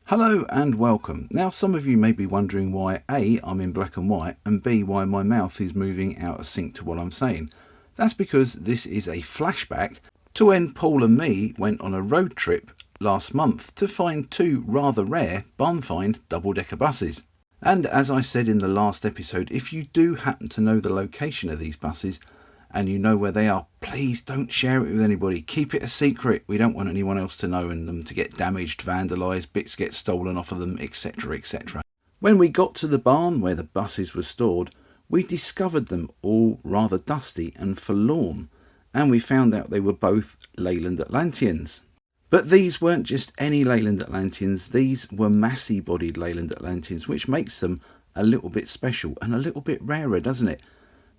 Hello and welcome. Now some of you may be wondering why A, I'm in black and white, and B, why my mouth is moving out of sync to what I'm saying. That's because this is a flashback to when Paul and me went on a road trip last month to find two rather rare barn-find double-decker buses. And as I said in the last episode, if you do happen to know the location of these buses and you know where they are, please don't share it with anybody. Keep it a secret. We don't want anyone else to know and them to get damaged, vandalised, bits get stolen off of them, etc, etc. When we got to the barn where the buses were stored, we discovered them all rather dusty and forlorn, and we found out they were both Leyland Atlanteans. But these weren't just any Leyland Atlanteans, these were massy-bodied Leyland Atlanteans, which makes them a little bit special and a little bit rarer, doesn't it?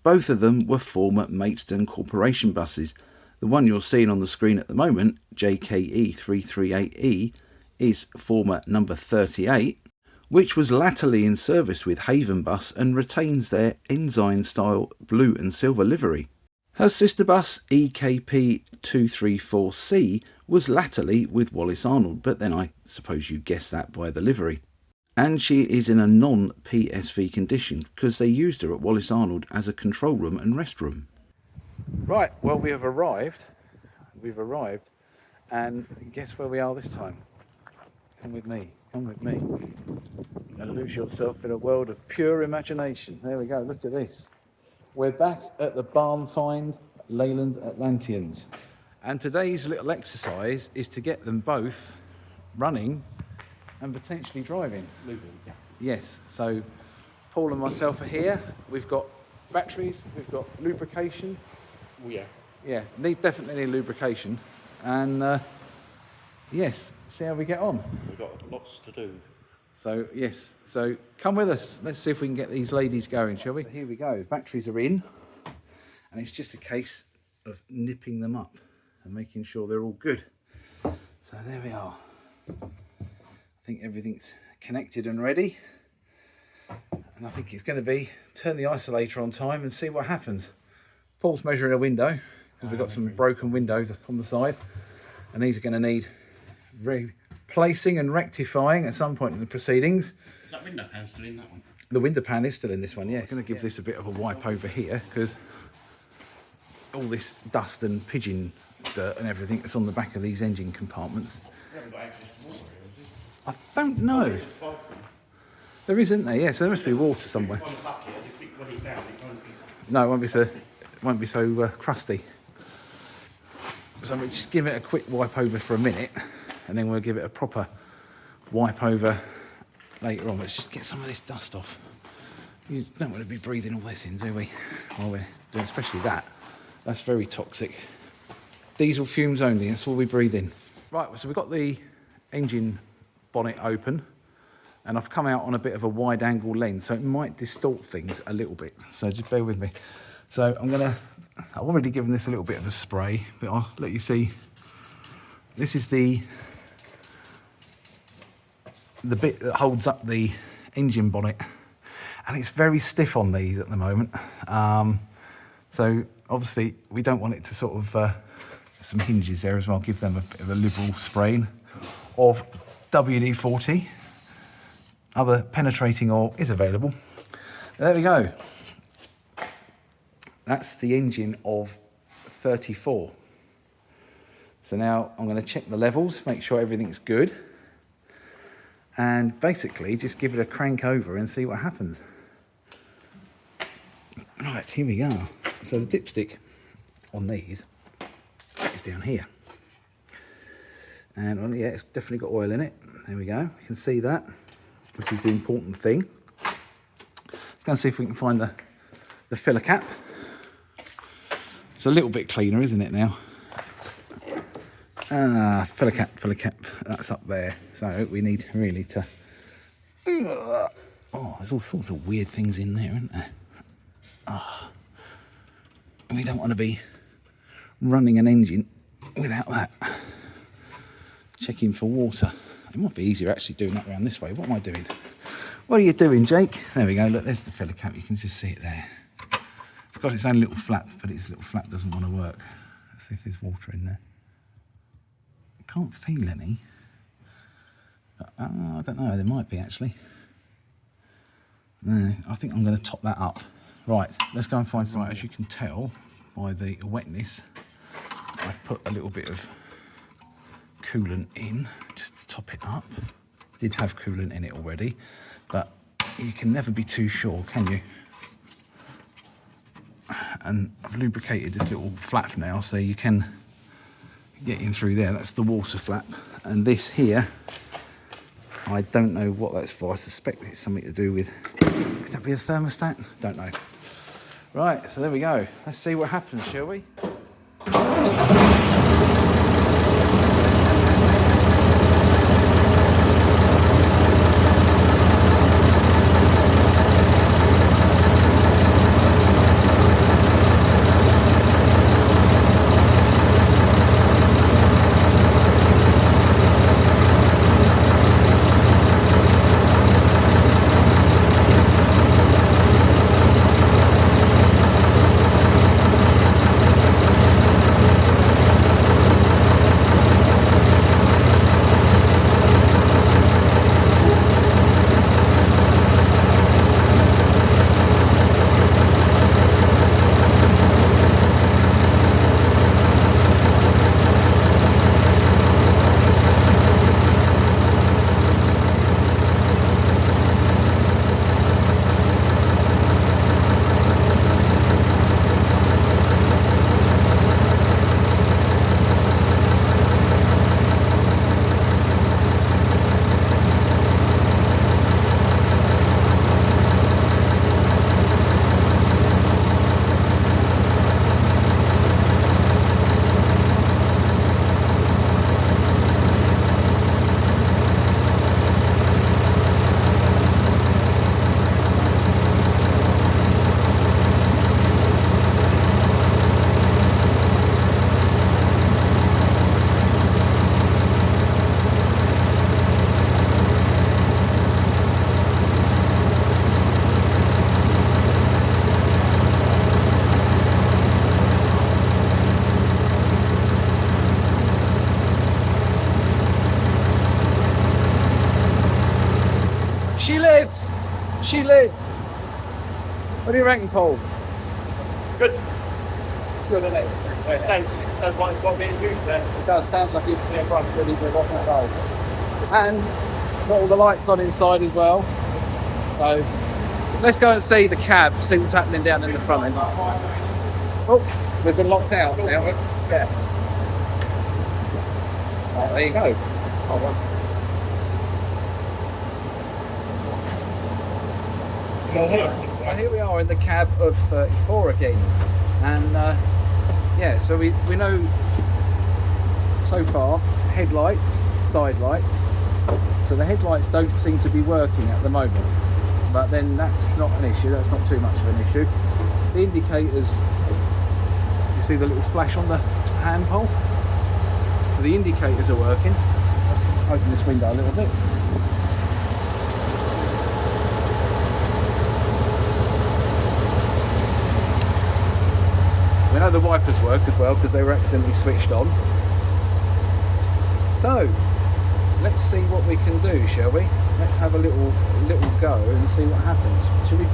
Both of them were former Maidstone Corporation buses. The one you're seeing on the screen at the moment, JKE 338E, is former number 38, which was latterly in service with Haven Bus and retains their Ensign-style blue and silver livery. Her sister bus, EKP 234C, was latterly with Wallace Arnold, but then I suppose you guessed that by the livery. And she is in a non-PSV condition because they used her at Wallace Arnold as a control room and restroom. Right, well we have arrived. We've arrived, and guess where we are this time? Come with me, come with me. And lose yourself in a world of pure imagination. There we go, look at this. We're back at the barn-find Leyland Atlanteans. And today's little exercise is to get them both running and potentially driving. Yeah. Yes, so Paul and myself are here. We've got batteries, we've got lubrication. Oh yeah. Yeah, definitely need lubrication. And yes, see how we get on. We've got lots to do. So yes, so come with us. Let's see if we can get these ladies going, shall we? So here we go, the batteries are in. And it's just a case of nipping them up and making sure they're all good. So there we are. I think everything's connected and ready, and I think it's going to be turn the isolator on time and see what happens. Paul's measuring a window because we've got some broken windows on the side, and these are going to need replacing and rectifying at some point in the proceedings. Is that window pan still in that one? The window pan is still in this one, yes. I'm going to give this a bit of a wipe over here because all this dust and pigeon dirt and everything that's on the back of these engine compartments. We haven't got access to water. I don't know. There isn't there? Yeah, so there must be water somewhere. No, it won't be so crusty. So we'll just give it a quick wipe over for a minute, and then we'll give it a proper wipe over later on. Let's just get some of this dust off. You don't want to be breathing all this in, do we? While we're doing, especially that. That's very toxic. Diesel fumes only. That's all we breathe in. Right. So we've got the engine bonnet open, and I've come out on a bit of a wide angle lens, so it might distort things a little bit, so just bear with me. So I've already given this a little bit of a spray, but I'll let you see. This is the bit that holds up the engine bonnet, and it's very stiff on these at the moment, so obviously we don't want it to sort of some hinges there as well. Give them a bit of a liberal spraying of WD-40. Other penetrating oil is available. There we go. That's the engine of 34. So now I'm going to check the levels, make sure everything's good, and basically just give it a crank over and see what happens. Right, here we go. So the dipstick on these is down here. And well, yeah, it's definitely got oil in it. There we go. You can see that, which is the important thing. Let's go and see if we can find the filler cap. It's a little bit cleaner, isn't it now? Filler cap. That's up there. So we need really to... Oh, there's all sorts of weird things in there, isn't there? And we don't want to be running an engine without that. Checking for water. It might be easier actually doing that around this way. What am I doing? What are you doing, Jake? There we go. Look, there's the filler cap. You can just see it there. It's got its own little flap, but its little flap doesn't want to work. Let's see if there's water in there. I can't feel any. I don't know, there might be actually. No, I think I'm going to top that up. Right, let's go and find some. Right, as you can tell by the wetness, I've put a little bit of coolant in just to top it up. Did have coolant in it already, but you can never be too sure, can you? And I've lubricated this little flap now, so you can get in through there. That's the water flap, and this here, I don't know what that's for. I suspect it's something to do with, could that be a thermostat? Don't know. Right, so there we go. Let's see what happens, shall we? She lives! She lives! What do you reckon, Paul? Good. It's good, isn't it? Yeah, sounds like it's got a bit of juice there. It does, sounds like it's really good rock and roll. And got all the lights on inside as well. So let's go and see the cab, see what's happening down in the front end. Oh, we've been locked out now. Yeah. Right, there you go. Hold on. So here we are in the cab of 34 again, and yeah, so we know so far headlights, side lights, so the headlights don't seem to be working at the moment, but then that's not an issue, that's not too much of an issue. The indicators, you see the little flash on the hand pole, so the indicators are working. Let's open this window a little bit. We know the wipers work as well because they were accidentally switched on. So let's see what we can do, shall we? Let's have a little go and see what happens. Shall we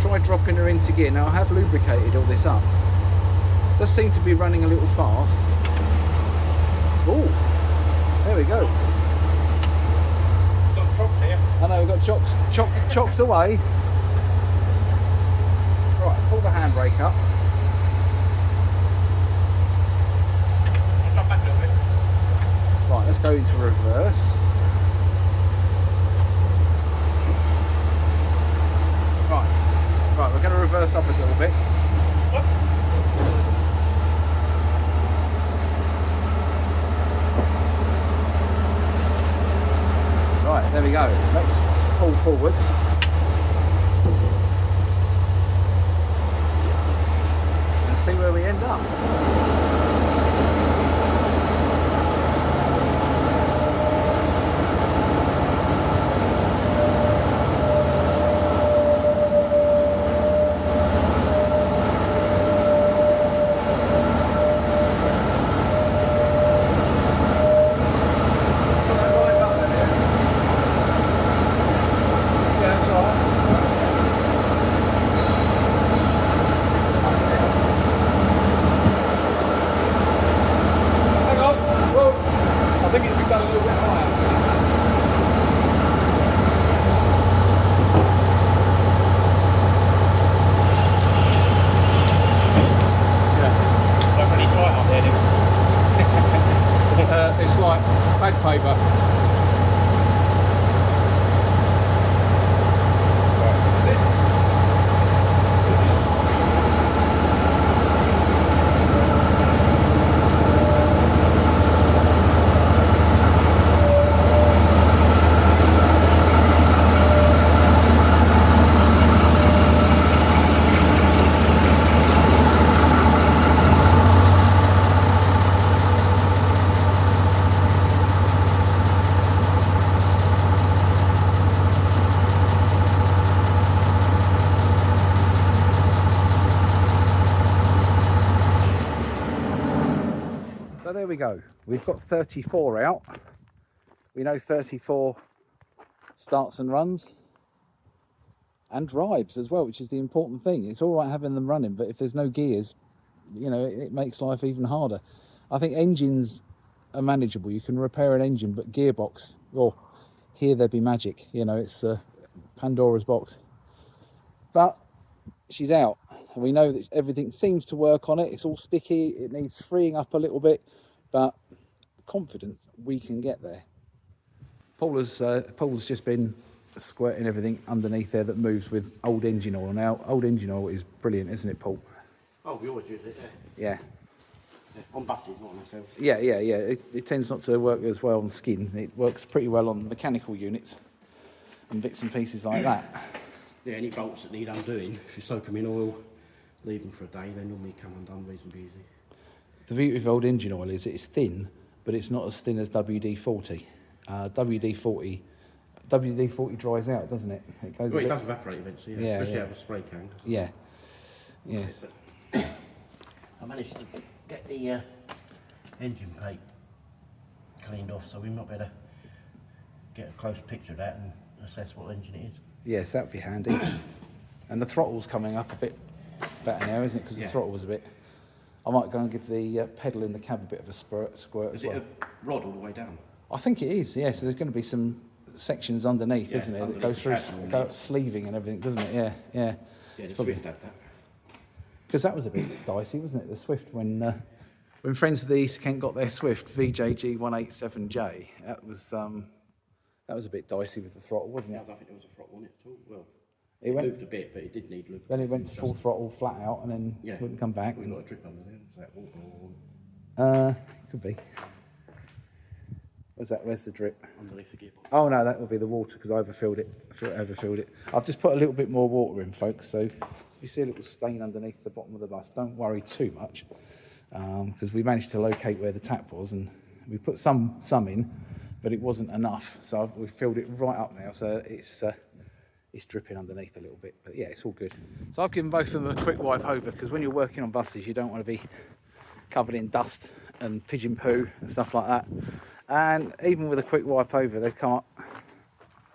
try dropping her into gear? Now I have lubricated all this up. It does seem to be running a little fast. Oh, there we go. We've got Chocks here. I know, we've got Chocks Away. Right, pull the handbrake up. Drop back a little bit. Right, let's go into reverse. Right, we're going to reverse up a little bit. What? Right, there we go. Let's pull forwards. And see where we end up. there we go. We've got 34 out. We know 34 starts and runs. And drives as well, which is the important thing. It's all right having them running, but if there's no gears, you know, it makes life even harder. I think engines are manageable. You can repair an engine, but gearbox, well, here there'd be magic. You know, it's Pandora's box. But she's out, and we know that everything seems to work on it. It's all sticky. It needs freeing up a little bit, but confidence we can get there. Paula's just been squirting everything underneath there that moves with old engine oil. Now, old engine oil is brilliant, isn't it, Paul? Oh, we always use it, Yeah. On buses, not on ourselves. Yeah. It tends not to work as well on skin. It works pretty well on mechanical units and bits and pieces like that. Yeah, any bolts that need undoing, if you soak them in oil, leave them for a day, they normally come undone reasonably easy. The beauty of old engine oil is it's thin, but it's not as thin as WD-40. WD-40 dries out, doesn't it? It goes. Well, it does evaporate eventually, Yeah, especially yeah. out of a spray can. Yeah. Yes. I managed to get the engine plate cleaned off, so we might better get a close picture of that and assess what engine it is. Yes, that'd be handy. And the throttle's coming up a bit better now, isn't it? Because the throttle was a bit. I might go and give the pedal in the cab a bit of a squirt. Is it a rod all the way down? I think it is. Yes. So there's going to be some sections underneath, Yeah, isn't it? That underneath goes the through cab normally. sleeving and everything, doesn't it? Yeah. Yeah, the Probably. Swift had that. Because that was a bit dicey, wasn't it? The Swift, when Friends of the East Kent got their Swift VJG 187J, that was a bit dicey with the throttle, wasn't I it? don't think there was a throttle on it at all. Well, It it went- moved a bit, but it did need lube. Then it went to full throttle, flat out, and then Yeah. wouldn't come back. We've got a drip under there. Is that water or Could be. Where's that? Where's the drip? underneath the gearbox? Oh no, that will be the water because I overfilled it. Overfilled it. I've just put a little bit more water in, folks. So if you see a little stain underneath the bottom of the bus, don't worry too much, because we managed to locate where the tap was, and we put some in, but it wasn't enough. So we've filled it right up now. So it's dripping underneath a little bit, but yeah, it's all good. So I've given both of them a quick wipe over because when you're working on buses, you don't want to be covered in dust and pigeon poo and stuff like that. And even with a quick wipe over, they've come up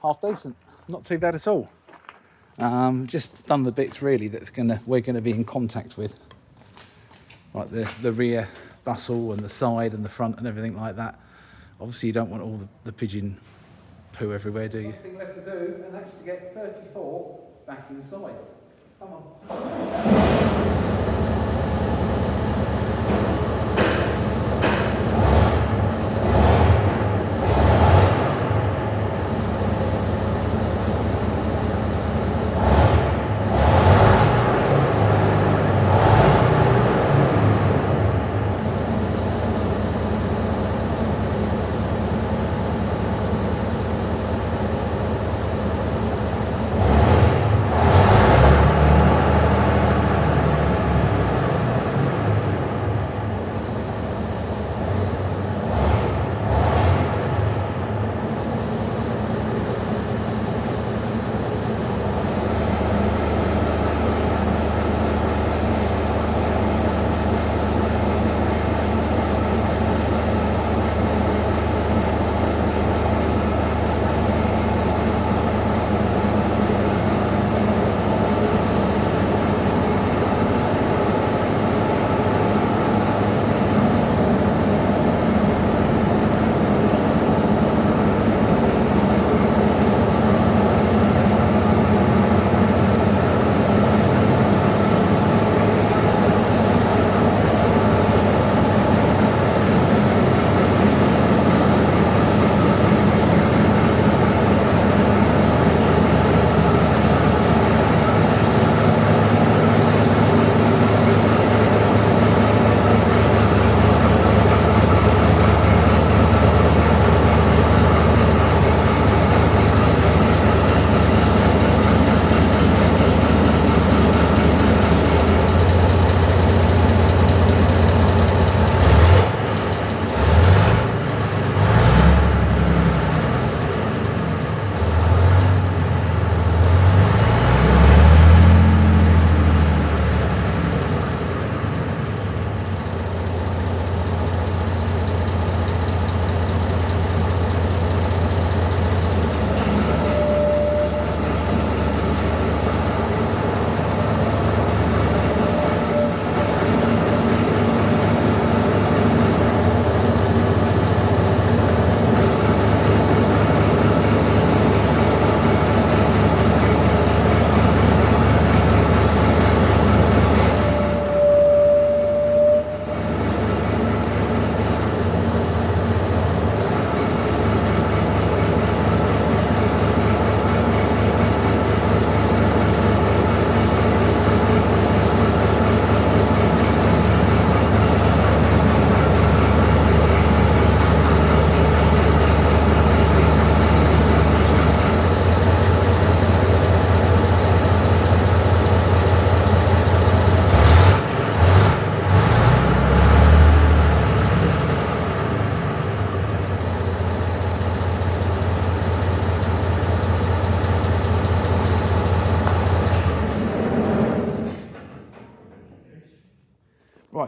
half decent, not too bad at all. Just done the bits really we're gonna be in contact with, like the rear bustle and the side and the front and everything like that. Obviously, you don't want all the pigeon poo everywhere, do you? Nothing left to do, and that's to get 34 back inside. Come on.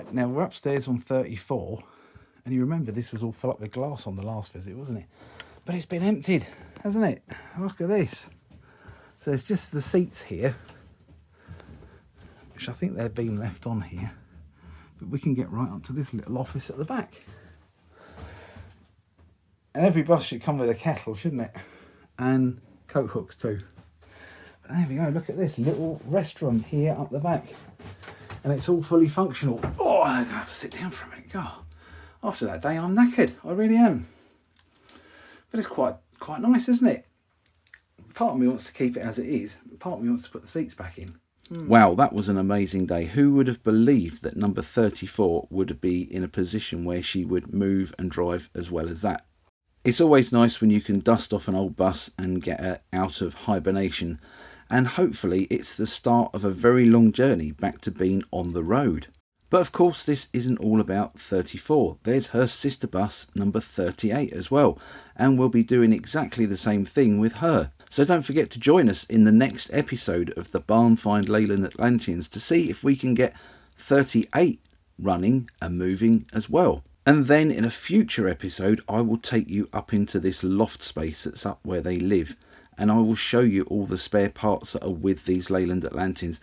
Right, now we're upstairs on 34, and you remember this was all full up with glass on the last visit, wasn't it? But it's been emptied, hasn't it? Look at this. So it's just the seats here, which I think they've been left on here. But we can get right up to this little office at the back. And every bus should come with a kettle, shouldn't it? And coat hooks too. But there we go, look at this little restroom here up the back. And it's all fully functional. Oh, I'm gonna have to sit down for a minute. God, after that day, I'm knackered. I really am. But it's quite nice, isn't it? Part of me wants to keep it as it is. Part of me wants to put the seats back in. Wow, that was an amazing day. Who would have believed that number 34 would be in a position where she would move and drive as well as that? It's always nice when you can dust off an old bus and get her out of hibernation. And hopefully it's the start of a very long journey back to being on the road. But of course this isn't all about 34. There's her sister bus number 38 as well, and we'll be doing exactly the same thing with her. So don't forget to join us in the next episode of the Barn Find Leyland Atlanteans to see if we can get 38 running and moving as well. And then in a future episode I will take you up into this loft space that's up where they live, and I will show you all the spare parts that are with these Leyland Atlanteans.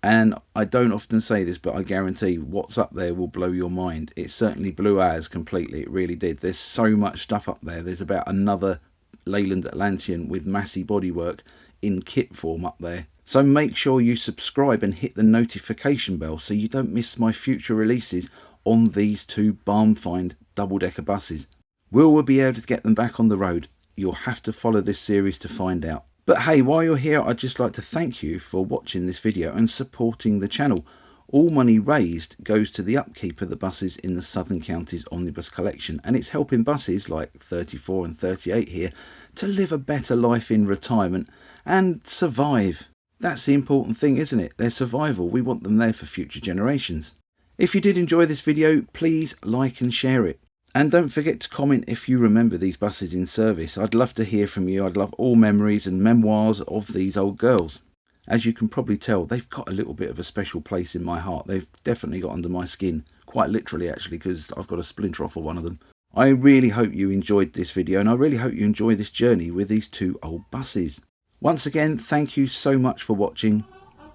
And I don't often say this, but I guarantee what's up there will blow your mind. It certainly blew ours completely. It really did. There's so much stuff up there. There's about another Leyland Atlantean with massy bodywork in kit form up there. So make sure you subscribe and hit the notification bell so you don't miss my future releases on these two Barn Find double-decker buses. Will we be able to get them back on the road? You'll have to follow this series to find out. But hey, while you're here, I'd just like to thank you for watching this video and supporting the channel. All money raised goes to the upkeep of the buses in the Southern Counties Omnibus Collection, and it's helping buses like 34 and 38 here to live a better life in retirement and survive. That's the important thing, isn't it? Their survival. We want them there for future generations. If you did enjoy this video, please like and share it. And don't forget to comment if you remember these buses in service. I'd love to hear from you. I'd love all memories and memoirs of these old girls. As you can probably tell, they've got a little bit of a special place in my heart. They've definitely got under my skin. Quite literally, actually, because I've got a splinter off of one of them. I really hope you enjoyed this video, and I really hope you enjoy this journey with these two old buses. Once again, thank you so much for watching.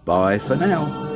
Bye for now.